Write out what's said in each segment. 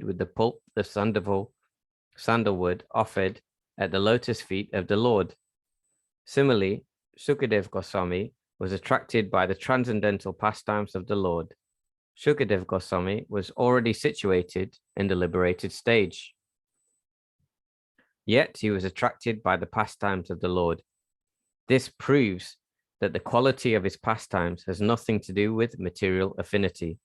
with the pulp of sandalwood offered at the lotus feet of the Lord. Similarly, Sukadeva Goswami was attracted by the transcendental pastimes of the Lord. Sukadeva Goswami was already situated in the liberated stage. Yet he was attracted by the pastimes of the Lord. This proves that the quality of his pastimes has nothing to do with material affinity.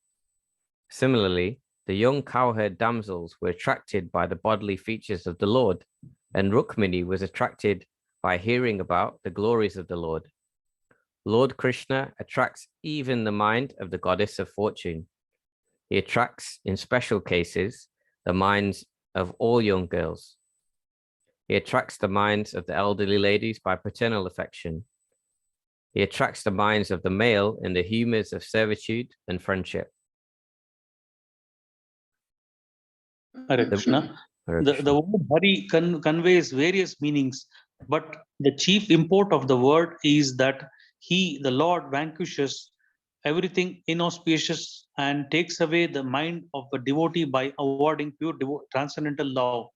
Similarly, the young cowherd damsels were attracted by the bodily features of the Lord, and Rukmini was attracted by hearing about the glories of the Lord. Lord Krishna attracts even the mind of the goddess of fortune. He attracts, in special cases, the minds of all young girls. He attracts the minds of the elderly ladies by paternal affection. He attracts the minds of the male in the humors of servitude and friendship. Hare Krishna. The word Hari conveys various meanings, but the chief import of the word is that he, the Lord, vanquishes everything inauspicious and takes away the mind of a devotee by awarding pure transcendental love.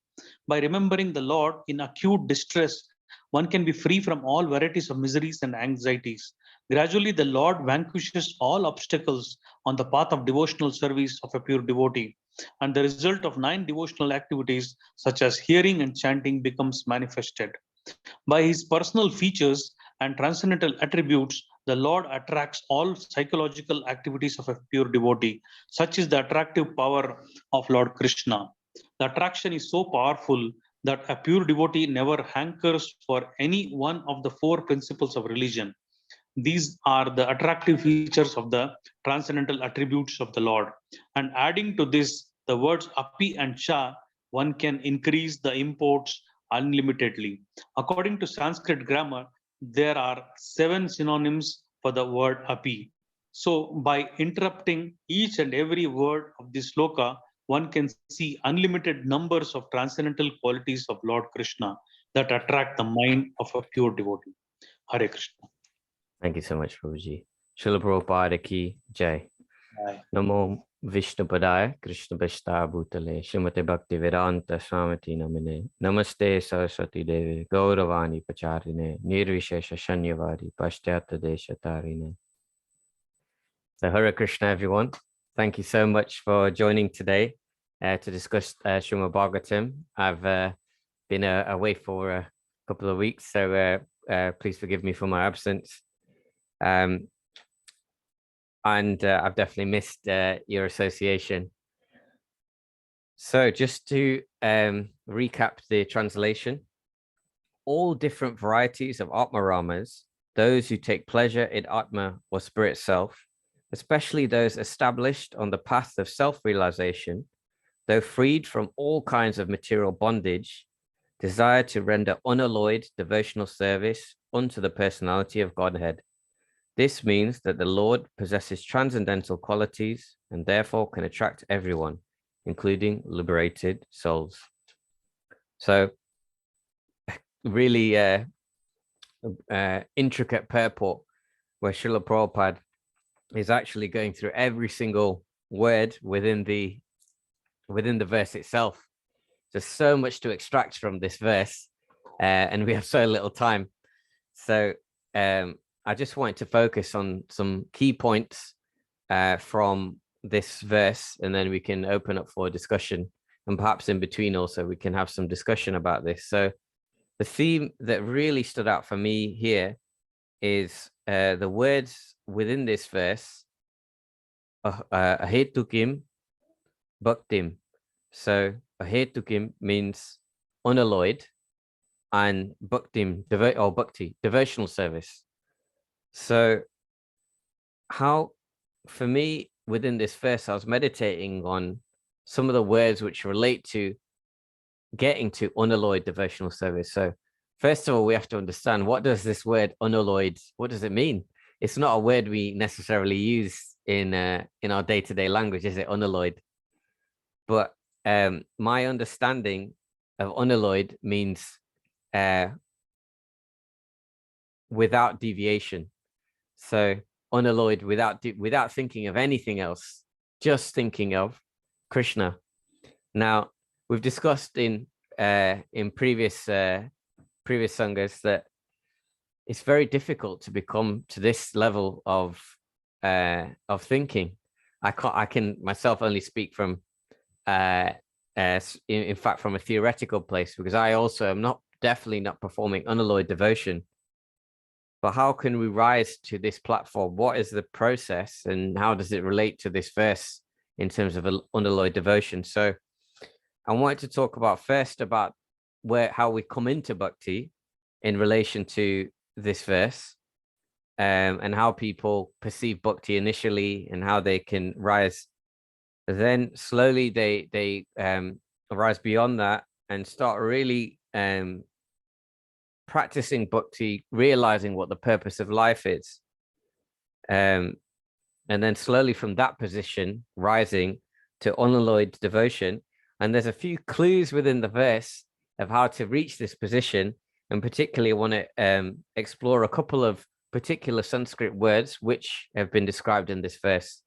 By remembering the Lord in acute distress, one can be free from all varieties of miseries and anxieties. Gradually, the Lord vanquishes all obstacles on the path of devotional service of a pure devotee, and the result of 9 devotional activities, such as hearing and chanting, becomes manifested. By his personal features and transcendental attributes, the Lord attracts all psychological activities of a pure devotee. Such is the attractive power of Lord Krishna. The attraction is so powerful that a pure devotee never hankers for any one of the 4 principles of religion. These are the attractive features of the transcendental attributes of the Lord. And adding to this, the words api and cha, one can increase the imports unlimitedly. According to Sanskrit grammar, there are 7 synonyms for the word api. So by interrupting each and every word of this sloka, one can see unlimited numbers of transcendental qualities of Lord Krishna that attract the mind of a pure devotee. Hare Krishna. Thank you so much, Prabhuji. Srila Prabhupada ki jai. Namo Vishnu Padaya Krishna Bhashta Bhutale Srimate Bhakti Vedanta Swamiti Namine Namaste Saraswati Devi Gauravani Pacharine Nirvishesha Shanyavadi Pashyata Desha Tarine. So Hare Krishna, everyone. Thank you so much for joining today to discuss Srimad Bhagavatam. I've been away for a couple of weeks, so please forgive me for my absence. And I've definitely missed your association. So just to recap the translation, all different varieties of Atma Ramas, those who take pleasure in Atma or spirit self, especially those established on the path of self-realization, though freed from all kinds of material bondage, desire to render unalloyed devotional service unto the personality of Godhead. This means that the Lord possesses transcendental qualities and therefore can attract everyone, including liberated souls. So really intricate purport where Srila Prabhupada is actually going through every single word within the verse itself. There's so much to extract from this verse, and we have so little time. So I just wanted to focus on some key points from this verse, and then we can open up for discussion, and perhaps in between also we can have some discussion about this. So the theme that really stood out for me here is the words within this verse, ahetukim bhaktim. So ahetukim means unalloyed, and bhaktim, or bhakti, devotional service. So how, for me, within this verse, I was meditating on some of the words which relate to getting to unalloyed devotional service. So first of all, we have to understand, what does this word unalloyed, what does it mean? It's not a word we necessarily use in our day-to-day language, is it, unalloyed? But my understanding of unalloyed means without deviation. So unalloyed, without thinking of anything else, just thinking of Krishna. Now, we've discussed in previous sanghas that it's very difficult to become to this level of thinking. I can myself only speak from in fact from a theoretical place, because I also am definitely not performing unalloyed devotion. But how can we rise to this platform? What is the process, and how does it relate to this verse in terms of unalloyed devotion? So I wanted to talk first about how we come into bhakti in relation to this verse, and how people perceive bhakti initially and how they can rise. Then slowly they rise beyond that and start really practicing bhakti, realizing what the purpose of life is. And then slowly from that position, rising to unalloyed devotion. And there's a few clues within the verse of how to reach this position. And particularly, I want to explore a couple of particular Sanskrit words which have been described in this verse.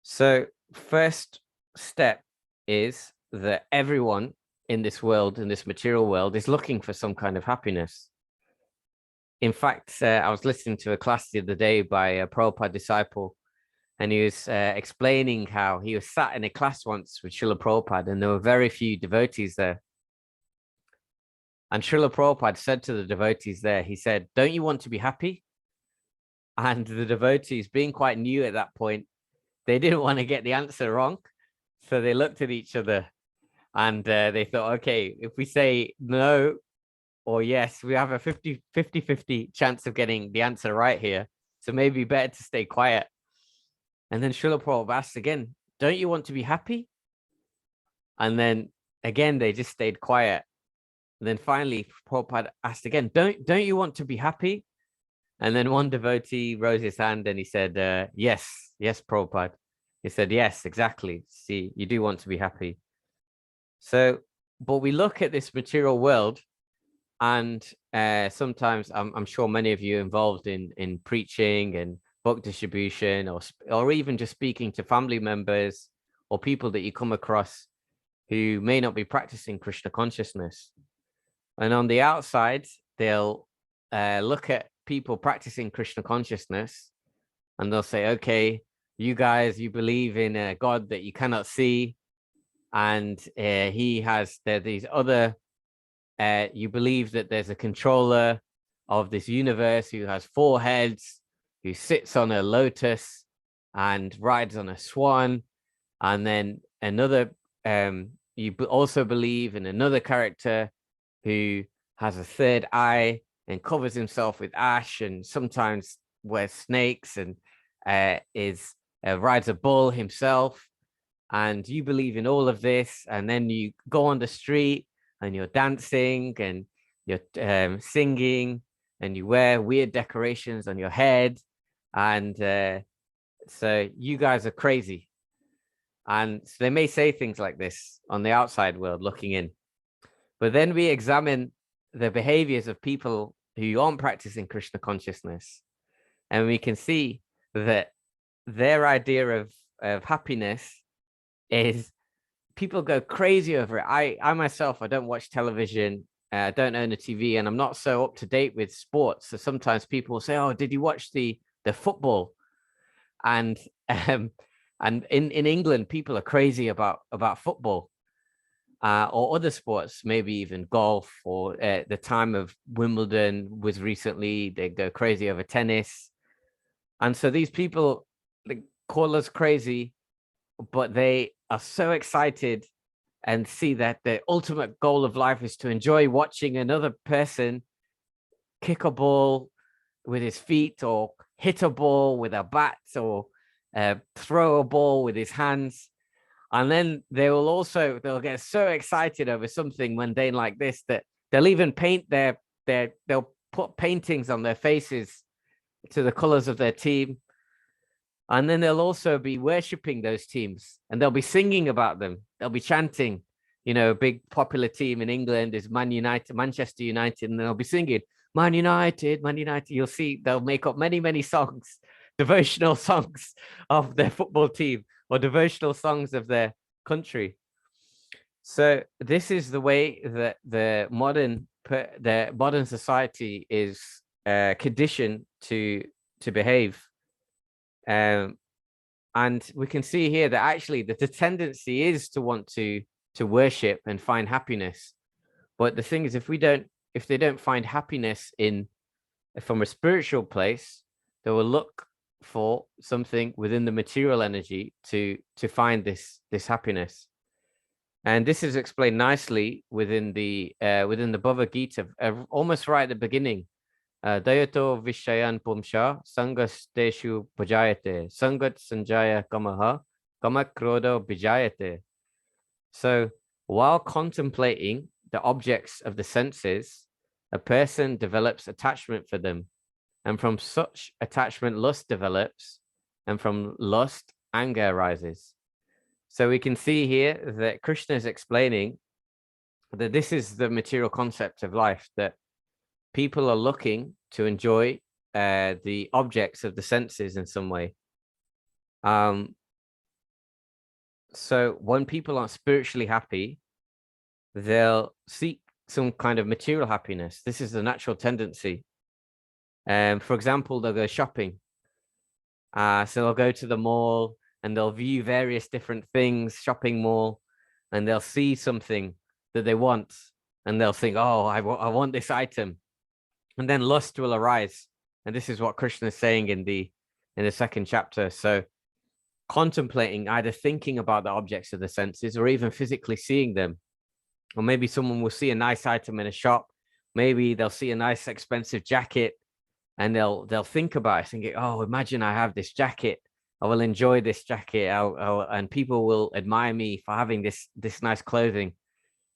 So first step is that everyone in this world, in this material world, is looking for some kind of happiness. In fact, I was listening to a class the other day by a Prabhupada disciple, and he was explaining how he was sat in a class once with Srila Prabhupada, and there were very few devotees there. And Srila Prabhupada said to the devotees there, he said, "Don't you want to be happy?" And the devotees, being quite new at that point, they didn't want to get the answer wrong. So they looked at each other and they thought, okay, if we say no or yes, we have a 50-50 chance of getting the answer right here. So maybe better to stay quiet. And then Srila Prabhupada asked again, "Don't you want to be happy?" And then again, they just stayed quiet. And then finally, Prabhupada asked again, don't you want to be happy? And then one devotee rose his hand and he said, yes, Prabhupada. He said, yes, exactly. See, you do want to be happy. So, but we look at this material world, and sometimes I'm sure many of you involved in preaching and book distribution, or even just speaking to family members or people that you come across who may not be practicing Krishna consciousness. And on the outside, they'll look at people practicing Krishna consciousness and they'll say, okay, you guys, you believe in a God that you cannot see. And these other, you believe that there's a controller of this universe who has 4 heads, who sits on a lotus and rides on a swan. And then another, you also believe in another character who has a 3rd eye and covers himself with ash and sometimes wears snakes and rides a bull himself. And you believe in all of this, and then you go on the street and you're dancing and you're singing and you wear weird decorations on your head, and so you guys are crazy. And so they may say things like this on the outside world looking in. But then we examine the behaviors of people who aren't practicing Krishna consciousness, and we can see that their idea of happiness is people go crazy over it. I myself, I don't watch television, I don't own a TV, and I'm not so up to date with sports. So sometimes people will say, "Oh, did you watch the football?" And in England, people are crazy about football. Or other sports, maybe even golf, or the time of Wimbledon was recently, they go crazy over tennis. And so these people, they call us crazy, but they are so excited and see that the ultimate goal of life is to enjoy watching another person kick a ball with his feet, or hit a ball with a bat, or throw a ball with his hands. And then they'll get so excited over something mundane like this that they'll even paint they'll put paintings on their faces to the colors of their team. And then they'll also be worshiping those teams, and they'll be singing about them. They'll be chanting. A big popular team in England is Manchester United, and they'll be singing Man United, Man United. You'll see they'll make up many, many songs, devotional songs of their football team, or devotional songs of their country. So this is the way that the modern society is conditioned to behave. And we can see here that actually the tendency is to want to worship and find happiness. But the thing is, if they don't find happiness from a spiritual place, they will look for something within the material energy to find this happiness. And this is explained nicely within the Bhagavad Gita, almost right at the beginning. Dayato Vishayan Pumsha Sangasteshu Bhajayate Sangat Sanjaya Kamaha Kamakrodo Bijayate. So while contemplating the objects of the senses, a person develops attachment for them. And from such attachment, lust develops. And from lust, anger arises. So we can see here that Krishna is explaining that this is the material concept of life, that people are looking to enjoy the objects of the senses in some way. So when people aren't spiritually happy, they'll seek some kind of material happiness. This is the natural tendency. For example, they'll go shopping. So they'll go to the mall and they'll view various different things, shopping mall, and they'll see something that they want, and they'll think, oh, I want this item. And then lust will arise. And this is what Krishna is saying in the second chapter. So contemplating, either thinking about the objects of the senses or even physically seeing them. Or maybe someone will see a nice item in a shop. Maybe they'll see a nice expensive jacket and they'll think about it, thinking, oh, imagine I have this jacket. I will enjoy this jacket. And people will admire me for having this nice clothing.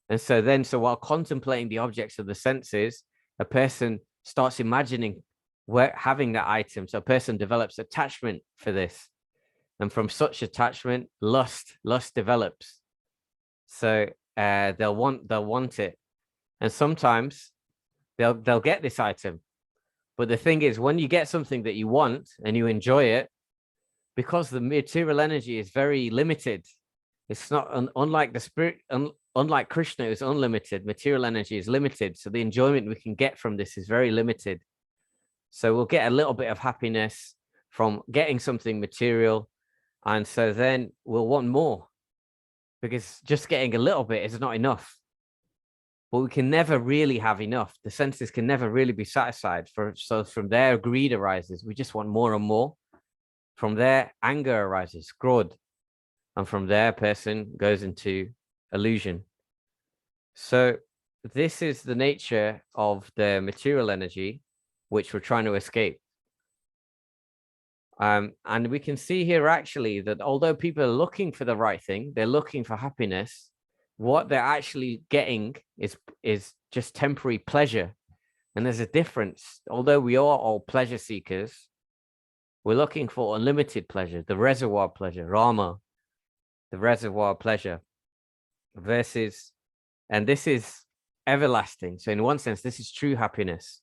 And so while contemplating the objects of the senses, a person starts imagining having that item. So a person develops attachment for this. And from such attachment, lust develops. So they'll want it. And sometimes they'll get this item. But the thing is, when you get something that you want and you enjoy it, because the material energy is very limited, it's not unlike the spirit, unlike Krishna, is unlimited. Material energy is limited. So the enjoyment we can get from this is very limited. So we'll get a little bit of happiness from getting something material. And so then we'll want more, because just getting a little bit is not enough. But we can never really have enough. The senses can never really be satisfied. So from there, greed arises. We just want more and more. From there, anger arises, krodh. And from there, a person goes into illusion. So this is the nature of the material energy, which we're trying to escape. And we can see here actually that although people are looking for the right thing, they're looking for happiness, what they're actually getting is just temporary pleasure. And there's a difference. Although we are all pleasure seekers, we're looking for unlimited pleasure, the reservoir pleasure, Rama, the reservoir pleasure, versus, and this is everlasting. So in one sense, this is true happiness.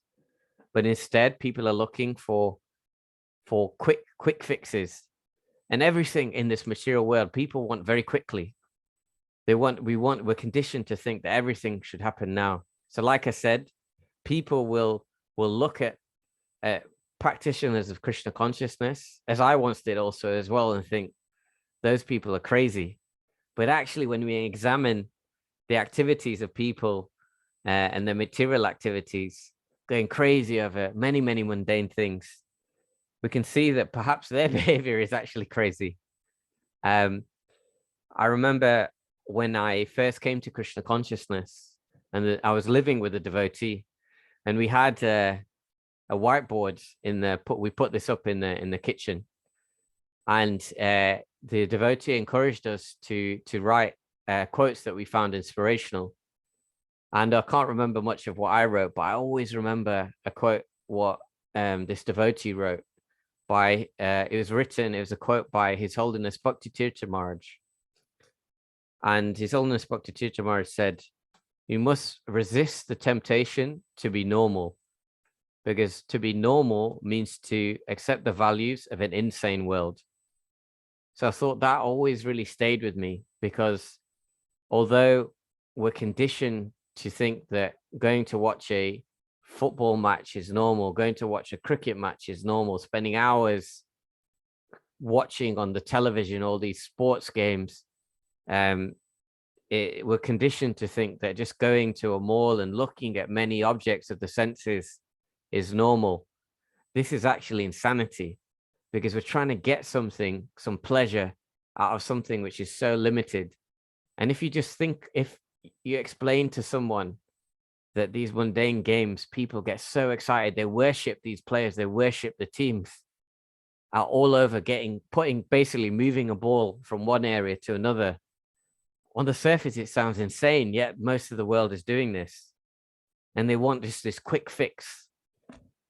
But instead, people are looking for quick fixes. And everything in this material world, people want very quickly. We're conditioned to think that everything should happen now. So like I said, people will look at practitioners of Krishna consciousness, as I once did also as well, and think those people are crazy. But actually, when we examine the activities of people and their material activities, going crazy over many mundane things, we can see that perhaps their behavior is actually crazy. I remember when I first came to Krishna consciousness, and I was living with a devotee, and we had a whiteboard we put this up in the kitchen, and the devotee encouraged us to write quotes that we found inspirational. And I can't remember much of what I wrote, but I always remember a quote what this devotee wrote. It was a quote by His Holiness Bhakti Tirtha Maharaj. And His Holiness Bhakti Tirtha Maharaj said, you must resist the temptation to be normal, because to be normal means to accept the values of an insane world. So I thought that always really stayed with me, because although we're conditioned to think that going to watch a football match is normal, going to watch a cricket match is normal, spending hours watching on the television all these sports games, we're conditioned to think that just going to a mall and looking at many objects of the senses is normal. This is actually insanity, because we're trying to get something, some pleasure out of something which is so limited. And if you just think, if you explain to someone that these mundane games, people get so excited, they worship these players, they worship the teams, are all over basically moving a ball from one area to another. On the surface, it sounds insane, yet most of the world is doing this. And they want just this quick fix.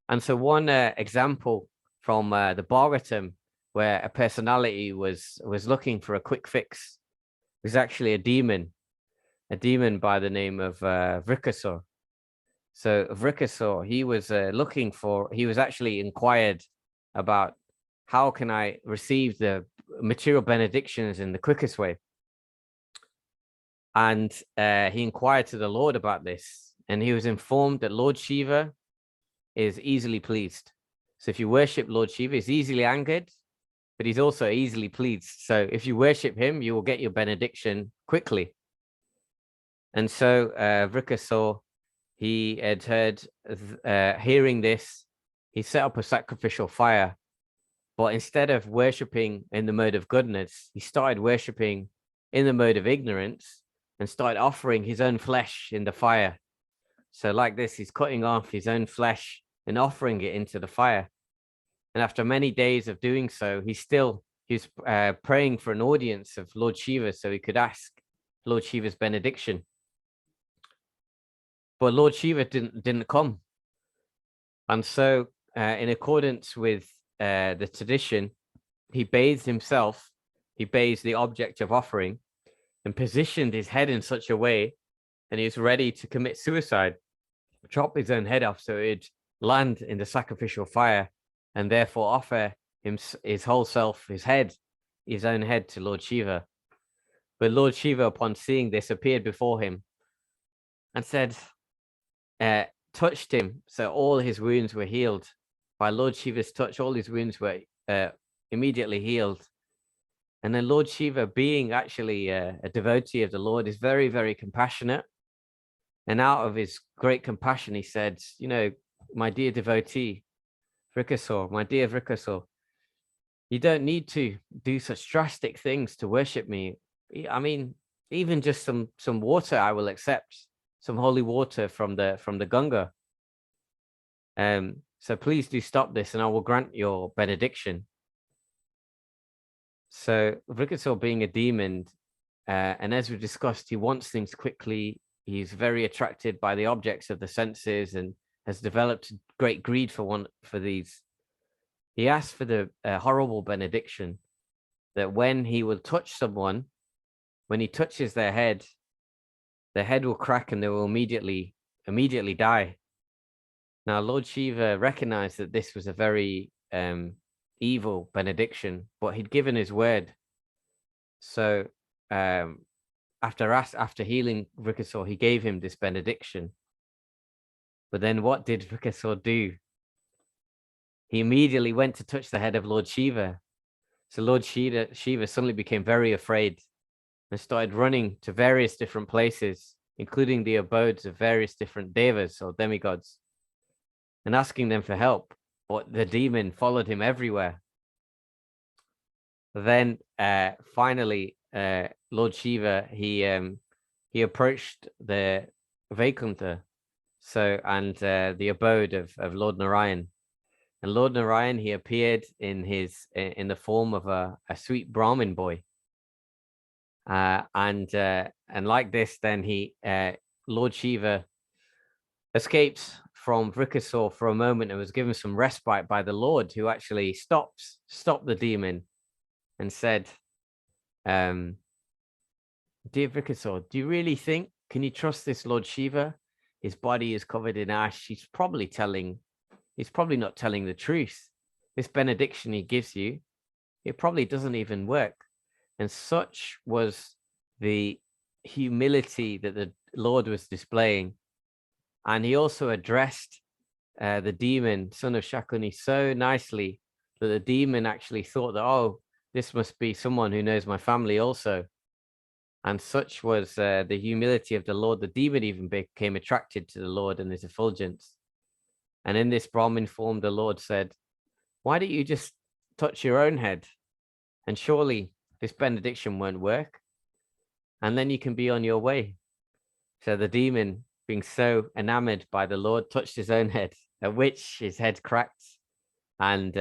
And so one example from the Bhagavatam, where a personality was looking for a quick fix, was actually a demon by the name of Vrikasur. So Vrikasur, he was actually inquired about, how can I receive the material benedictions in the quickest way? And he inquired to the Lord about this, and he was informed that Lord Shiva is easily pleased. So if you worship Lord Shiva, he's easily angered, but he's also easily pleased. So if you worship him, you will get your benediction quickly. And so Vrikasur, he had heard, hearing this, he set up a sacrificial fire. But instead of worshipping in the mode of goodness, he started worshipping in the mode of ignorance and started offering his own flesh in the fire. So like this, he's cutting off his own flesh and offering it into the fire. And after many days of doing so, he's praying for an audience of Lord Shiva so he could ask Lord Shiva's benediction. But Lord Shiva didn't come. And so in accordance with the tradition, he bathed himself, he bathed the object of offering, and positioned his head in such a way that he was ready to commit suicide, chop his own head off so it'd land in the sacrificial fire, and therefore offer his whole self, his own head to Lord Shiva. But Lord Shiva, upon seeing this, appeared before him and said, touched him, so all his wounds were healed. By Lord Shiva's touch, all his wounds were immediately healed. And then Lord Shiva, being actually a devotee of the Lord, is very, very compassionate. And out of his great compassion, he said, my dear devotee, Vrikasur, my dear Vrikasur, you don't need to do such drastic things to worship me. I mean, even just some water I will accept, some holy water from the Ganga. So please do stop this, and I will grant your benediction. So Vrikasur, being a demon, and as we discussed, he wants things quickly. He's very attracted by the objects of the senses and has developed great greed for these. He asked for the horrible benediction that when he will touch someone, when he touches their head will crack and they will immediately die. Now, Lord Shiva recognized that this was a very evil benediction, but he'd given his word. So after healing Vrikasur, he gave him this benediction. But then what did Vrikasur do? He immediately went to touch the head of Lord Shiva. So Lord Shiva suddenly became very afraid and started running to various different places, including the abodes of various different devas or demigods, and asking them for help. But the demon followed him everywhere. Then finally, Lord Shiva, he approached the Vaikuntha, and the abode of Lord Narayan. And Lord Narayan, he appeared in the form of a sweet Brahmin boy. And like this, then Lord Shiva escapes from Vrikasur for a moment and was given some respite by the Lord, who actually stopped the demon and said, dear Vrikasur, do you really think, can you trust this Lord Shiva? His body is covered in ash. He's probably not telling the truth. This benediction he gives you, it probably doesn't even work. And such was the humility that the Lord was displaying. And he also addressed the demon, son of Shakuni, so nicely that the demon actually thought that, oh, this must be someone who knows my family also. And such was the humility of the Lord. The demon even became attracted to the Lord and his effulgence. And in this Brahmin form, the Lord said, why don't you just touch your own head? And surely this benediction won't work. And then you can be on your way. So the demon, being so enamored by the Lord, touched his own head, at which his head cracked, and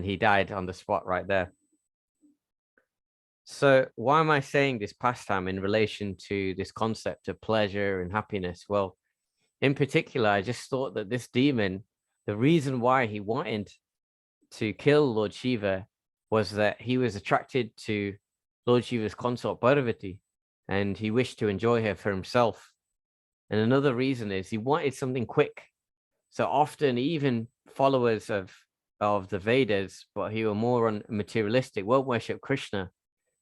he died on the spot right there. So why am I saying this pastime in relation to this concept of pleasure and happiness? Well, in particular, I just thought that this demon, the reason why he wanted to kill Lord Shiva was that he was attracted to Lord Shiva's consort Parvati, and he wished to enjoy her for himself. And another reason is he wanted something quick. So often even followers of the Vedas, but who were more on materialistic, won't worship Krishna.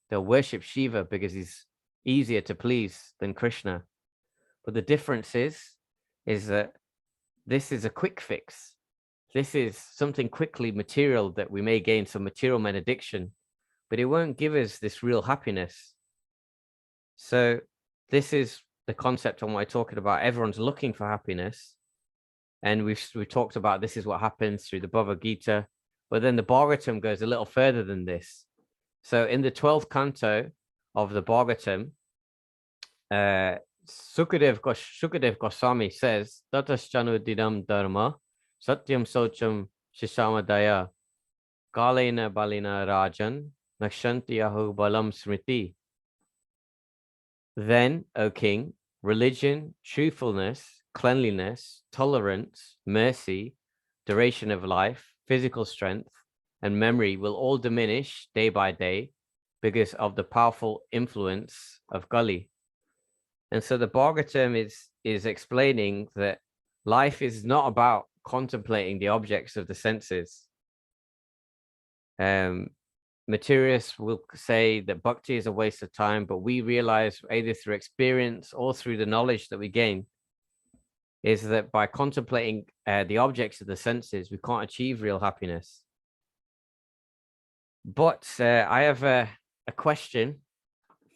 They'll worship Shiva because he's easier to please than Krishna. But the difference is that this is a quick fix. This is something quickly material that we may gain some material benediction, but it won't give us this real happiness. So this is the concept on what I'm talking about. Everyone's looking for happiness. And we talked about this is what happens through the Bhagavad Gita. But then the Bhagavatam goes a little further than this. So in the 12th canto of the Bhagavatam, Sukadev Goswami says, Tataschanu didam dharma, satyam socham shishamadaya, kalena balina rajan, nakshanti ahu balam smriti. Then, O king, religion, truthfulness, cleanliness, tolerance, mercy, duration of life, physical strength, and memory will all diminish day by day because of the powerful influence of Kali. And so the Bhagavatam is explaining that life is not about contemplating the objects of the senses. Materialists will say that bhakti is a waste of time, but we realize either through experience or through the knowledge that we gain is that by contemplating the objects of the senses, we can't achieve real happiness. But I have a question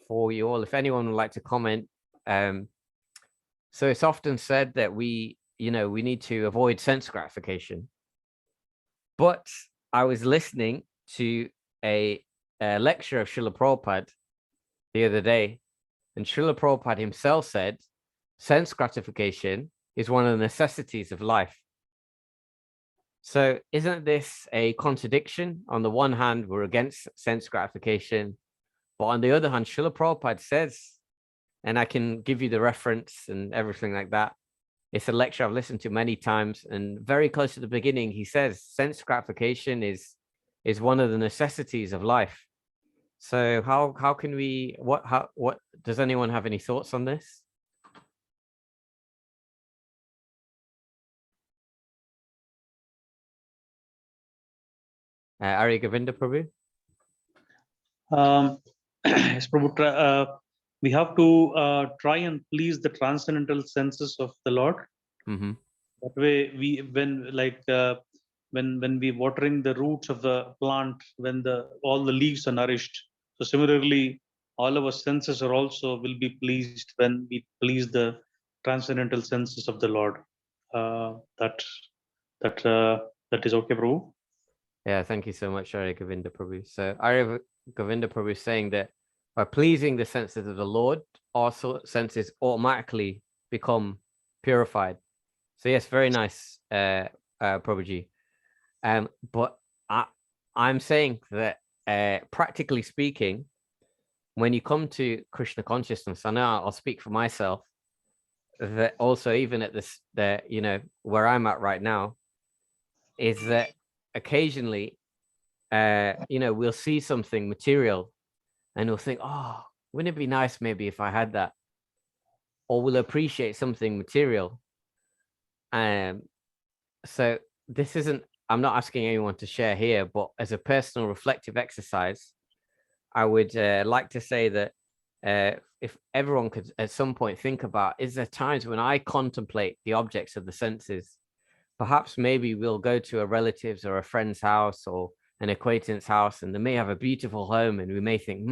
for you all, if anyone would like to comment. So it's often said that we need to avoid sense gratification. But I was listening to a lecture of Srila Prabhupada the other day, and Srila Prabhupada himself said sense gratification is one of the necessities of life. So isn't this a contradiction? On the one hand, we're against sense gratification, but on the other hand, Srila Prabhupada says, and I can give you the reference and everything like that. It's a lecture I've listened to many times, and very close to the beginning, he says sense gratification is one of the necessities of life. So how can we, what does anyone have any thoughts on this? Arya Govinda Prabhu? Yes, Prabhu, we have to try and please the transcendental senses of the Lord. Mm-hmm. That way, when we watering the roots of the plant, when all the leaves are nourished. So similarly, all our senses are also will be pleased when we please the transcendental senses of the Lord. That is okay, Prabhu. Yeah, thank you so much, Arya Govinda Prabhu. So Arya Govinda Prabhu is saying that by pleasing the senses of the Lord, also senses automatically become purified. So yes, very nice, Prabhuji. But I'm saying that practically speaking, when you come to Krishna consciousness, I know I'll speak for myself, that also even at this, where I'm at right now, is that occasionally, we'll see something material and we'll think, oh, wouldn't it be nice maybe if I had that? Or we'll appreciate something material. So this isn't, I'm not asking anyone to share here, but as a personal reflective exercise, I would like to say that if everyone could at some point think about, is there times when I contemplate the objects of the senses? Perhaps maybe we'll go to a relative's or a friend's house or an acquaintance's house, and they may have a beautiful home, and we may think,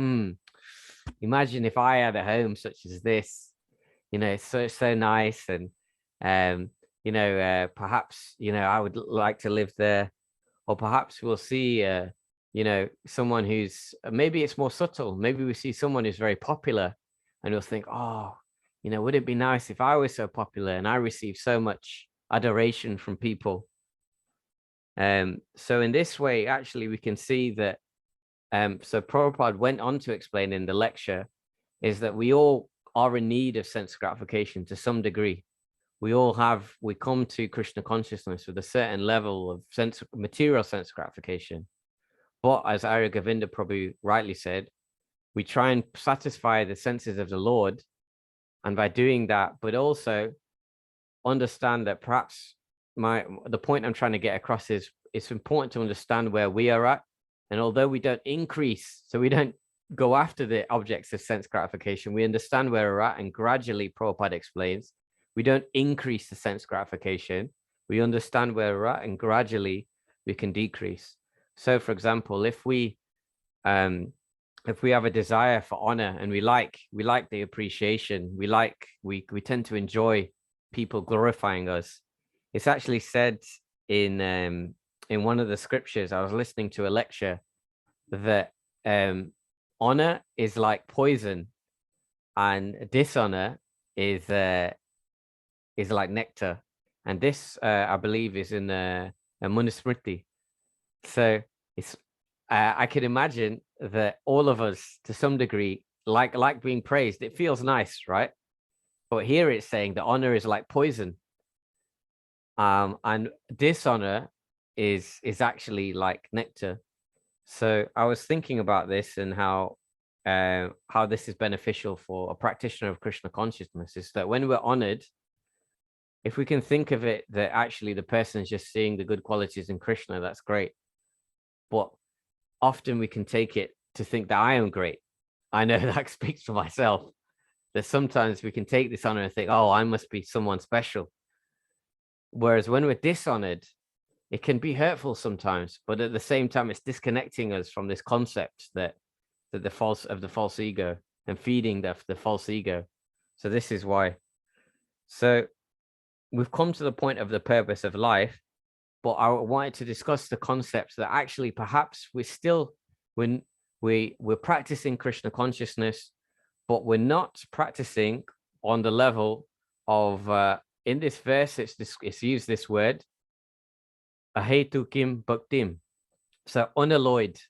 imagine if I had a home such as this. It's so nice, and perhaps I would like to live there. Or perhaps we'll see someone who's, maybe it's more subtle. Maybe we see someone who's very popular, and we'll think, oh, would it be nice if I was so popular and I received so much adoration from people? So in this way, actually, we can see that. So Prabhupada went on to explain in the lecture is that we all are in need of sense gratification to some degree. We come to Krishna consciousness with a certain level of material sense gratification. But as Arya Govinda Prabhu rightly said, we try and satisfy the senses of the Lord. And by doing that, but also understand that perhaps the point I'm trying to get across is it's important to understand where we are at. And although we don't increase, so we don't go after the objects of sense gratification, we understand where we're at. And gradually, Prabhupada explains, we don't increase the sense gratification. We understand where we're at, and gradually we can decrease. So, for example, if we have a desire for honor, and we like the appreciation, we tend to enjoy people glorifying us. It's actually said in one of the scriptures. I was listening to a lecture that honor is like poison, and dishonor is like nectar. And this, I believe, is in a Manusmriti. So it's I can imagine that all of us, to some degree, like being praised. It feels nice, right? But here it's saying that honor is like poison, and dishonor is actually like nectar. So I was thinking about this and how this is beneficial for a practitioner of Krishna consciousness. Is that when we're honored, if we can think of it that actually the person is just seeing the good qualities in Krishna, that's great. But often we can take it to think that I am great. I know that speaks for myself, that sometimes we can take this honor and think, oh, I must be someone special. Whereas when we're dishonored, it can be hurtful sometimes, but at the same time, it's disconnecting us from this concept that the false ego, and feeding the false ego. So this is why. So we've come to the point of the purpose of life, but I wanted to discuss the concepts that actually perhaps when we're practicing Krishna consciousness, but we're not practicing on the level of in this verse, it's used this word ahetukim bhaktim, so unalloyed.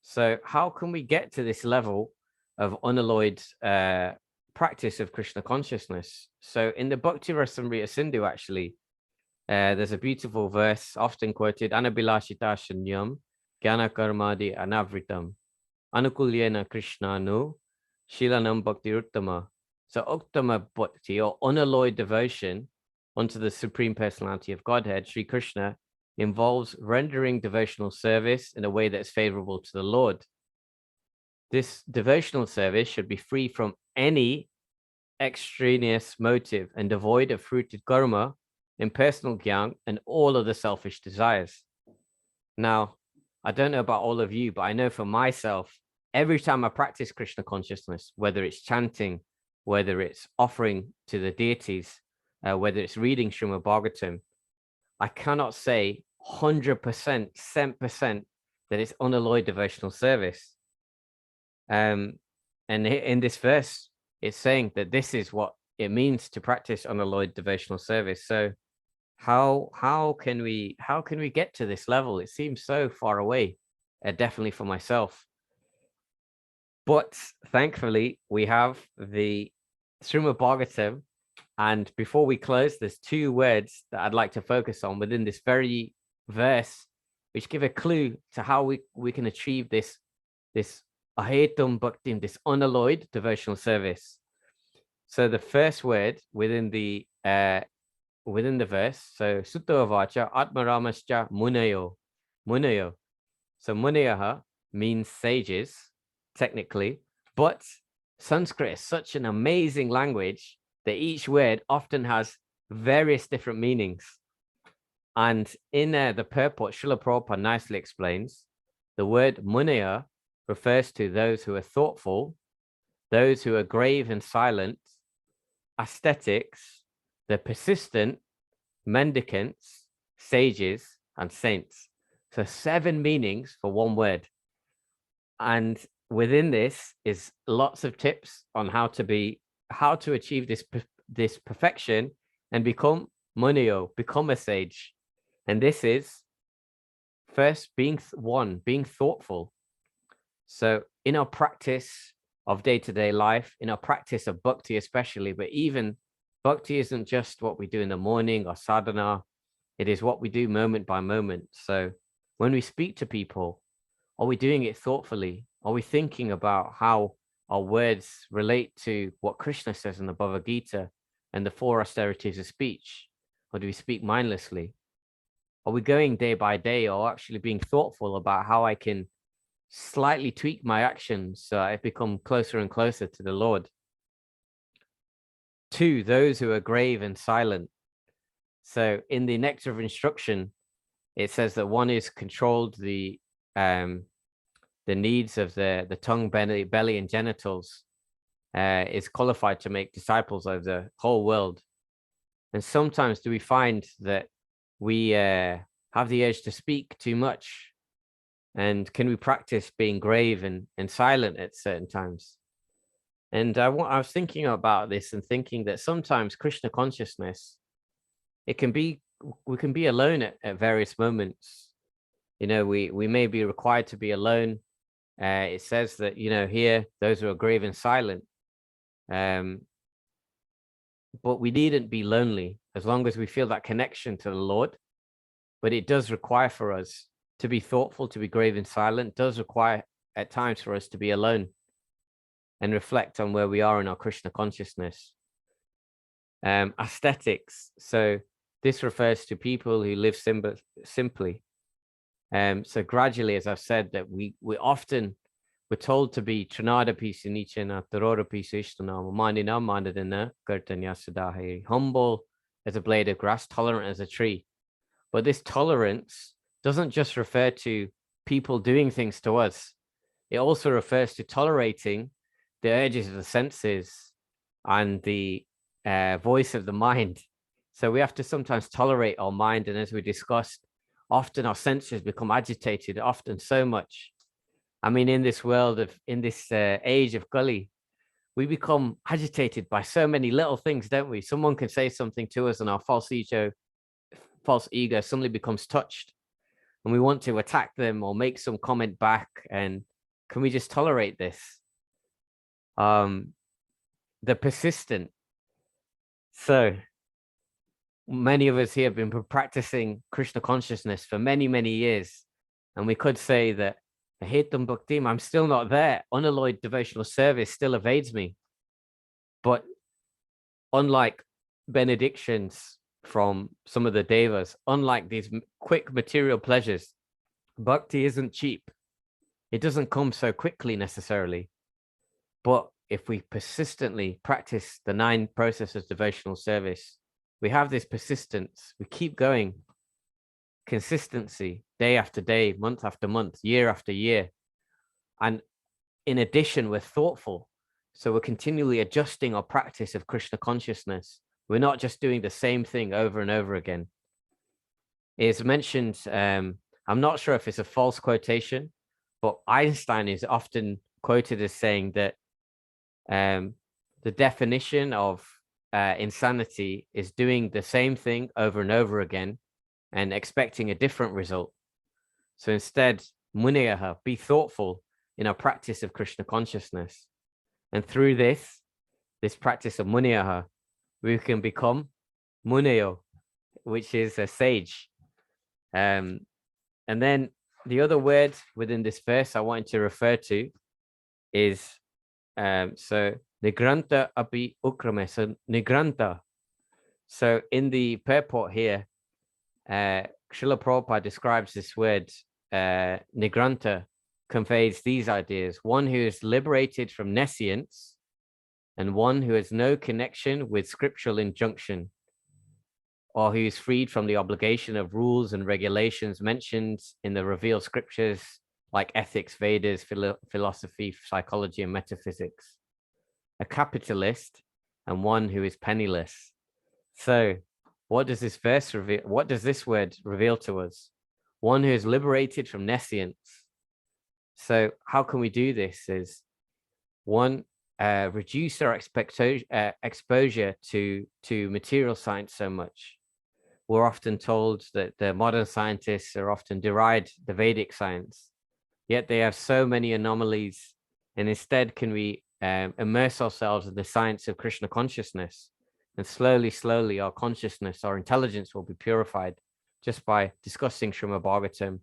So how can we get to this level of unalloyed practice of Krishna consciousness? So in the Bhakti Rasamrita Sindhu, actually, there's a beautiful verse often quoted: Anabilashita shanyam jnana karmadi anavritam anukulyena krishnanu shilanam bhakti uttama. So uttama bhakti, or unalloyed devotion unto the Supreme Personality of Godhead, Sri Krishna, involves rendering devotional service in a way that is favorable to the Lord. This devotional service should be free from any extraneous motive and devoid of fruited karma, impersonal jnana, and all of the selfish desires. Now, I don't know about all of you, but I know for myself, every time I practice Krishna consciousness, whether it's chanting, whether it's offering to the deities, whether it's reading Srimad Bhagavatam, I cannot say 100%, 100% that it's unalloyed devotional service. And in this verse, it's saying that this is what it means to practice unalloyed devotional service. So how can we get to this level? It seems so far away, definitely for myself. But thankfully, we have the Srimad Bhagavatam. And before we close, there's two words that I'd like to focus on within this very verse, which give a clue to how we can achieve this ahetum bhaktim, this unalloyed devotional service. So the first word within the verse, so sutta vacha atmaramascha munayo. So munayaha means sages, technically, but Sanskrit is such an amazing language that each word often has various different meanings. And in the purport, Srila Prabhupada nicely explains the word munaya refers to those who are thoughtful, those who are grave and silent, ascetics, the persistent, mendicants, sages, and saints. So 7 meanings for one word. And within this is lots of tips on how to achieve this perfection and become munio, become a sage. And this is first being thoughtful. So in our practice of day-to-day life, in our practice of bhakti especially, but even bhakti isn't just what we do in the morning or sadhana, it is what we do moment by moment. So when we speak to people, are we doing it thoughtfully? Are we thinking about how our words relate to what Krishna says in the Bhagavad Gita and the 4 austerities of speech? Or do we speak mindlessly? Are we going day by day or actually being thoughtful about how I can slightly tweak my actions so I become closer and closer to the Lord? 2, those who are grave and silent. So in the Nectar of Instruction, it says that one is controlled the needs of the tongue, belly, and genitals, is qualified to make disciples of the whole world. And sometimes do we find that we have the urge to speak too much? And can we practice being grave and silent at certain times? And I was thinking about this and thinking that sometimes Krishna consciousness, we can be alone at various moments. You know, we may be required to be alone. It says that, you know, here, those who are grave and silent. But we needn't be lonely as long as we feel that connection to the Lord. But it does require for us to be thoughtful, to be grave and silent. It does require at times for us to be alone and reflect on where we are in our Krishna consciousness. Aesthetics. So this refers to people who live simply. So gradually, as I've said, that we're told to be Trinada Pisanichana, Tarora Pisishtana, Mandina Mandadana, Kirtanya Sadahi, humble as a blade of grass, tolerant as a tree. But this tolerance doesn't just refer to people doing things to us. It also refers to tolerating the urges of the senses and the voice of the mind. So we have to sometimes tolerate our mind. And as we discussed, often our senses become agitated, often so much. I mean, in this age of Kali, we become agitated by so many little things, don't we? Someone can say something to us and our false ego suddenly becomes touched and we want to attack them or make some comment back. And can we just tolerate this? The persistent. So many of us here have been practicing Krishna consciousness for many, many years. And we could say that Hetam Bhaktim, I'm still not there. Unalloyed devotional service still evades me. But unlike benedictions from some of the devas, unlike these quick material pleasures, bhakti isn't cheap. It doesn't come so quickly necessarily. But if we persistently practice the 9 processes of devotional service, we have this persistence, we keep going, consistency, day after day, month after month, year after year. And in addition, we're thoughtful. So we're continually adjusting our practice of Krishna consciousness. We're not just doing the same thing over and over again. It's mentioned, I'm not sure if it's a false quotation, but Einstein is often quoted as saying that the definition of insanity is doing the same thing over and over again and expecting a different result. So instead, muniyaha, be thoughtful in our practice of Krishna consciousness. And through this practice of muniyaha, we can become muniyo, which is a sage. And then the other word within this verse I wanted to refer to is so nigranta api ukrame. So nigranta. So in the purport here, Srila Prabhupada describes this word nigranta conveys these ideas: one who is liberated from nescience, and one who has no connection with scriptural injunction, or who is freed from the obligation of rules and regulations mentioned in the revealed scriptures like ethics, Vedas, philosophy, psychology, and metaphysics. A capitalist and one who is penniless. So what does this verse reveal? What does this word reveal to us? One who is liberated from nescience. So how can we do this? Is one, reduce our exposure to material science so much. We're often told that the modern scientists are often deride the Vedic science, yet they have so many anomalies. And instead, can we immerse ourselves in the science of Krishna consciousness? And slowly, our consciousness, our intelligence will be purified just by discussing Srimad Bhagavatam,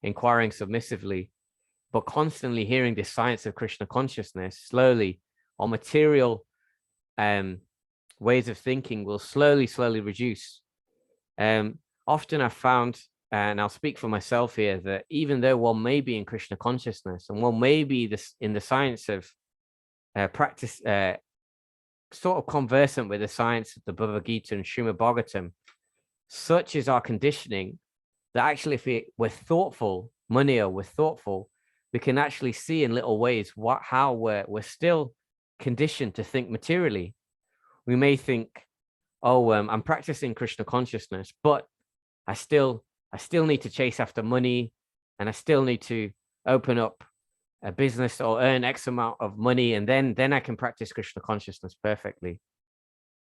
inquiring submissively, but constantly hearing the science of Krishna consciousness. Slowly, our material ways of thinking will slowly reduce. Often I've found, and I'll speak for myself here, that even though one may be in Krishna consciousness and one may be in the science of practice, sort of conversant with the science of the Bhagavad Gita and Srimad Bhagavatam, such is our conditioning that actually if we're thoughtful, Munir, we're thoughtful, we can actually see in little ways how we're still conditioned to think materially. We may think, oh, I'm practicing Krishna consciousness, but I still need to chase after money, and I still need to open up a business or earn X amount of money, and then I can practice Krishna consciousness perfectly.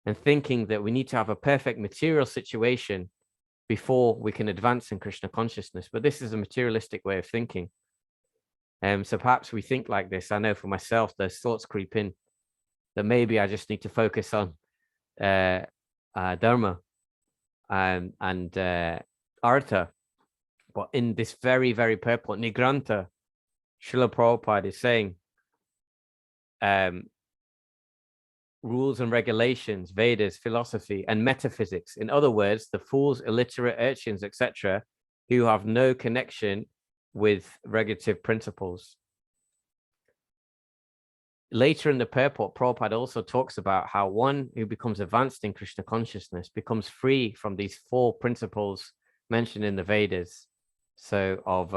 And thinking that we need to have a perfect material situation before we can advance in Krishna consciousness. But this is a materialistic way of thinking. So perhaps we think like this. I know for myself, those thoughts creep in that maybe I just need to focus on dharma and artha. But in this very purport, Nigranta, Srila Prabhupada is saying rules and regulations, Vedas, philosophy, and metaphysics. In other words, the fools, illiterate urchins, etc., who have no connection with regulative principles. Later in the purport, Prabhupada also talks about how one who becomes advanced in Krishna consciousness becomes free from these 4 principles mentioned in the Vedas. So of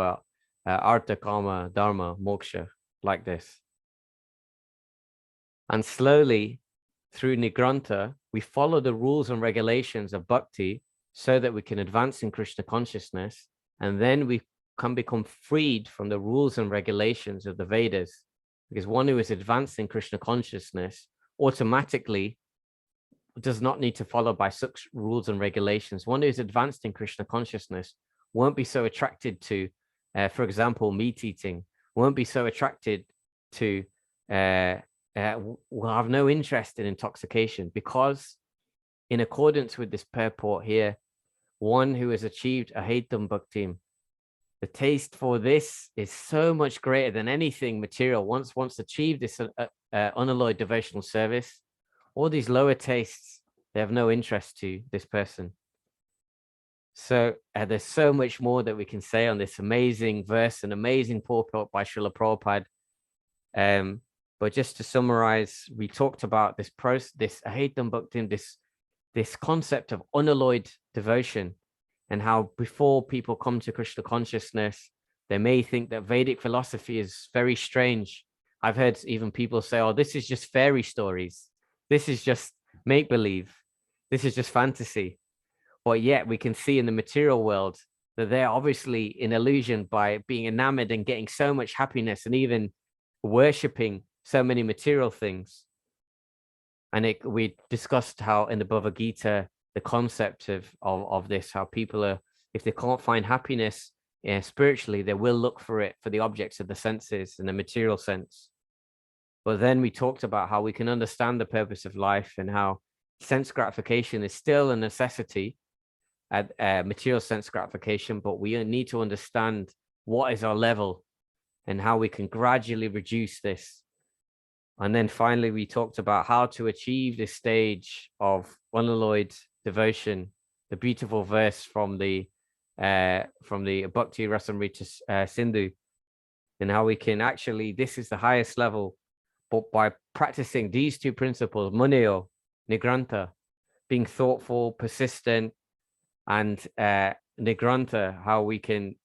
artha, kama, dharma, moksha, like this. And slowly, through Nigranta, we follow the rules and regulations of bhakti so that we can advance in Krishna consciousness, and then we can become freed from the rules and regulations of the Vedas. Because one who is advanced in Krishna consciousness automatically does not need to follow by such rules and regulations. One who is advanced in Krishna consciousness won't be so attracted to, for example, meat eating, won't be so attracted to, will have no interest in intoxication, because in accordance with this purport here, one who has achieved ahaitam bhaktim, the taste for this is so much greater than anything material. Once achieved this unalloyed devotional service, all these lower tastes, they have no interest to this person. So there's so much more that we can say on this amazing verse, an amazing purport by Srila Prabhupada. But just to summarize, we talked about this process, this ahaitam bhaktim, this concept of unalloyed devotion, and how before people come to Krishna consciousness, they may think that Vedic philosophy is very strange. I've heard even people say, oh, this is just fairy stories. This is just make-believe. This is just fantasy. But yet we can see in the material world that they're obviously in illusion by being enamored and getting so much happiness and even worshipping so many material things. And we discussed how in the Bhagavad Gita, the concept of this, how people are, if they can't find happiness spiritually, they will look for it for the objects of the senses in the material sense. But then we talked about how we can understand the purpose of life and how sense gratification is still a necessity at material sense gratification, but we need to understand what is our level and how we can gradually reduce this. And then finally, we talked about how to achieve this stage of unalloyed devotion, the beautiful verse from the Bhakti Rasamrita Sindhu, and how we can actually, this is the highest level But by practicing these two principles, muneo, nigranta, being thoughtful, persistent, and nigranta, how we can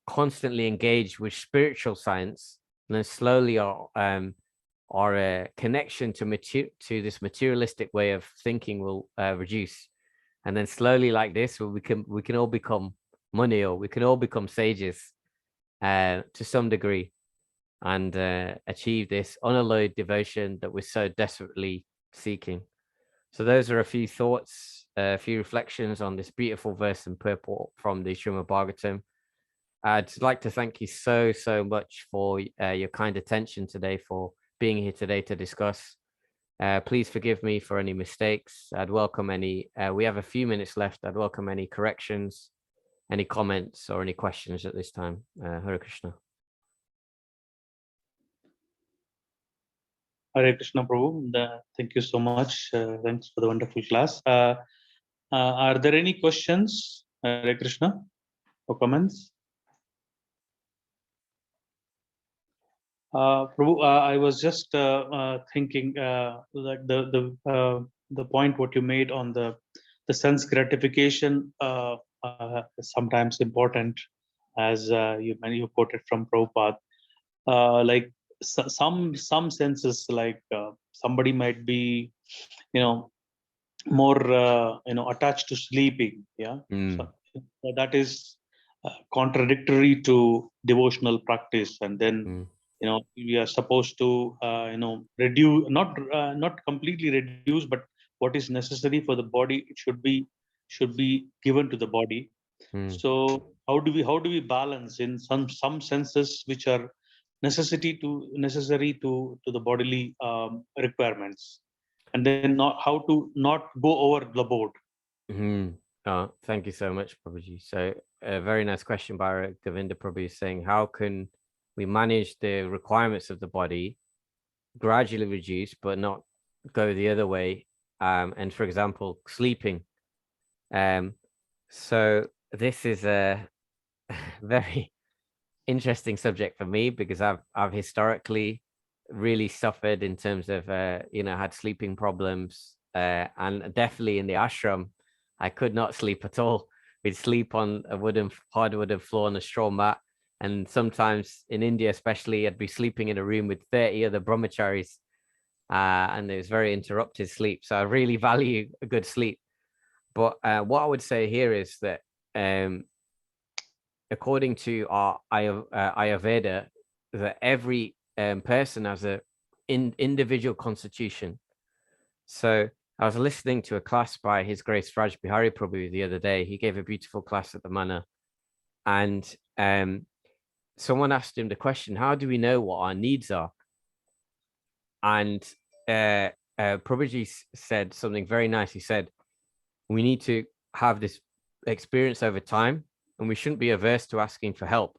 constantly engage with spiritual science, and then slowly our connection to this materialistic way of thinking will reduce, and then slowly, like this, we can all become muneo, we can all become sages to some degree, and achieve this unalloyed devotion that we're so desperately seeking. So those are a few thoughts, a few reflections on this beautiful verse and purport from the Srimad Bhagavatam. I'd like to thank you so much for your kind attention today, for being here today to discuss. Please forgive me for any mistakes. I'd welcome any, we have a few minutes left. I'd welcome any corrections, any comments, or any questions at this time. Hare Krishna. Hare Krishna, Prabhu. Thank you so much. Thanks for the wonderful class. Are there any questions, Hare Krishna, or comments? Prabhu, I was just thinking like the point what you made on the sense gratification is sometimes important, as you quoted from Prabhupada. Like some senses, like somebody might be, more attached to sleeping. Yeah, so that is contradictory to devotional practice, and then we are supposed to reduce, not completely reduce, but what is necessary for the body, it should be given to the body. So how do we balance in some senses which are necessary to the bodily requirements, and then how to not go over the board? Thank you so much, Prabhuji. So a very nice question by Govinda Prabhu, saying, how can we manage the requirements of the body, gradually reduce, but not go the other way? And for example, sleeping. So this is a very interesting subject for me, because I've historically really suffered in terms of had sleeping problems, and definitely in the ashram I could not sleep at all. We'd sleep on a hard wooden floor on a straw mat, and sometimes in India especially, I'd be sleeping in a room with 30 other brahmacharis, and it was very interrupted sleep. So I really value a good sleep. But what I would say here is that according to our Ayurveda, that every person has a individual constitution. So I was listening to a class by His Grace Raj Bihari Prabhu the other day. He gave a beautiful class at the Mana, and someone asked him the question, how do we know what our needs are? And Prabhuji said something very nice. He said, we need to have this experience over time, and we shouldn't be averse to asking for help.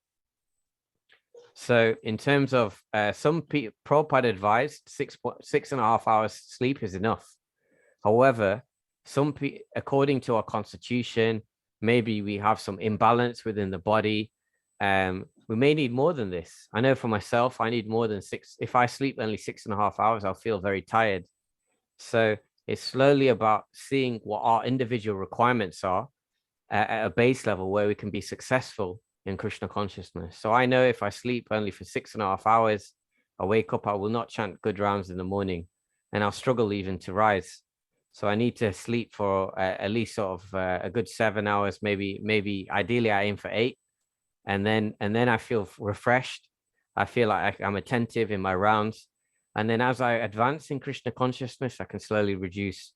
So in terms of some people, Prabhupada advised 6.5 hours sleep is enough. However, some people, according to our constitution, maybe we have some imbalance within the body. We may need more than this. I know for myself, I need more than 6. If I sleep only 6.5 hours, I'll feel very tired. So it's slowly about seeing what our individual requirements are at a base level where we can be successful in Krishna consciousness. So I know if I sleep only for 6.5 hours, I wake up, I will not chant good rounds in the morning, and I'll struggle even to rise. So I need to sleep for at least sort of a good 7 hours, maybe ideally I aim for 8. And then I feel refreshed. I feel like I'm attentive in my rounds. And then as I advance in Krishna consciousness, I can slowly reduce.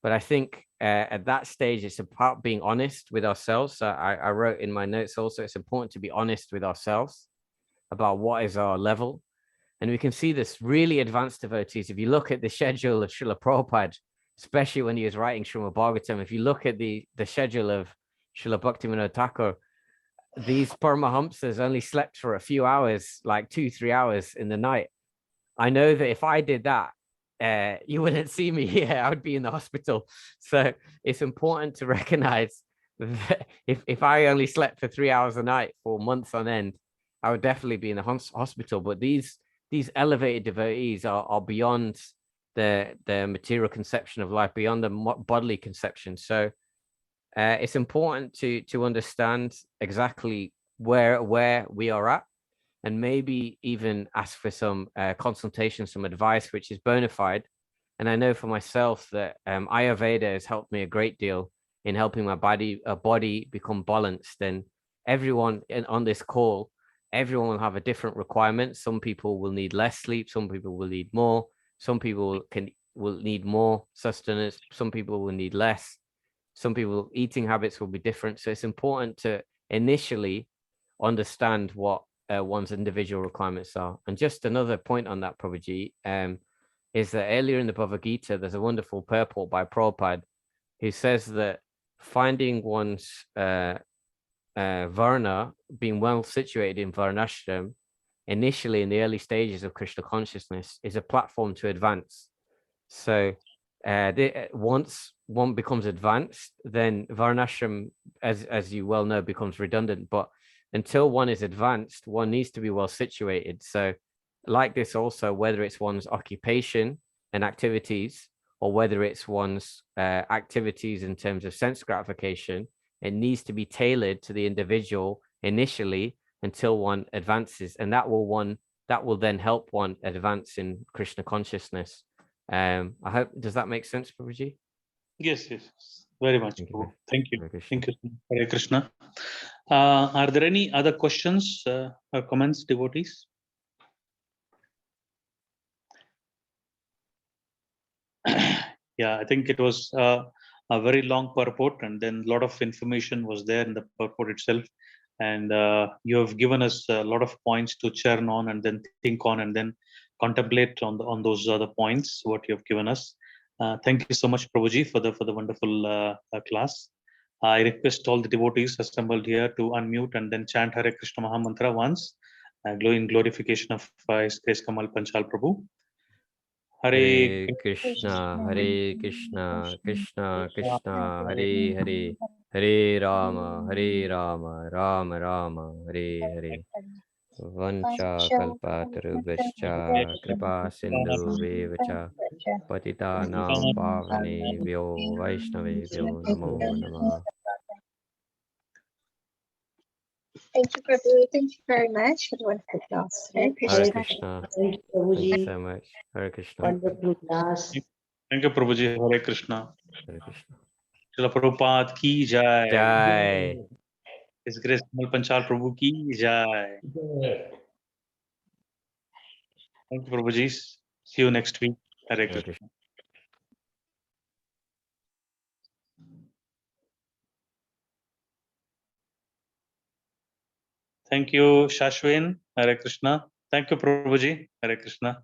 But I think at that stage, it's about being honest with ourselves. So I wrote in my notes also, it's important to be honest with ourselves about what is our level. And we can see this really advanced devotees. If you look at the schedule of Srila Prabhupada, especially when he was writing Srimad Bhagavatam, if you look at the schedule of Srila Bhaktivinoda Thakur, these Paramahamsas only slept for a few hours, like 2-3 hours in the night. I know that if I did that, you wouldn't see me here. I would be in the hospital. So it's important to recognize that if I only slept for 3 hours a night for months on end, I would definitely be in the hospital. But these these elevated devotees are beyond the material conception of life, beyond the bodily conception. So it's important to understand exactly where we are at, and maybe even ask for some consultation, some advice, which is bona fide. And I know for myself that Ayurveda has helped me a great deal in helping my body become balanced. And everyone on this call, everyone will have a different requirement. Some people will need less sleep, some people will need more, some people will need more sustenance, some people will need less, some people eating habits will be different. So it's important to initially understand what one's individual requirements are. And just another point on that, Prabhuji, is that earlier in the Bhagavad Gita, there's a wonderful purport by Prabhupada who says that finding one's varna, being well situated in varnashram, initially in the early stages of Krishna consciousness, is a platform to advance. So once one becomes advanced, then varnashram, as you well know, becomes redundant. But until one is advanced, one needs to be well situated. So like this also, whether it's one's occupation and activities, or whether it's one's activities in terms of sense gratification, it needs to be tailored to the individual initially until one advances, and that will then help one advance in Krishna consciousness. I hope, does that make sense, Prabhuji? Yes, very much. Thank you. Thank you. Hare Krishna. Are there any other questions or comments, devotees? Yeah, I think it was a very long purport, and then a lot of information was there in the purport itself. And you have given us a lot of points to churn on, and then think on, and then contemplate on those other points what you have given us. Thank you so much, Prabhuji, for the wonderful class. I request all the devotees assembled here to unmute and then chant Hare Krishna Maha Mantra once, in glorification of His Grace Kamal Panchal Prabhu. Hare Krishna, Hare Krishna, Krishna Krishna, Hare Hare, Hare Rama, Rama Rama, Hare Hare. Vancha kalpatarubhascha, kripa sindhu vevacha, patitanam pavanebhyo vaishnavebhyo namo namaha. Thank you, Prabhu. Thank you very much for the wonderful class. Hare Krishna. Thank you, Thank you Prabhuji. so much. Hare Krishna. Wonderful class. Thank you, Prabhuji. Hare Krishna. Hare Krishna. Srila Prabhupada ki jai. Jai. His Grace Kamal Panchal Prabhu ki jai. Thank you, Prabhuji. See you next week. Hare Hare Krishna. Krishna. Thank you, Shashwin. Hare Krishna. Thank you, Prabhuji. Hare Krishna.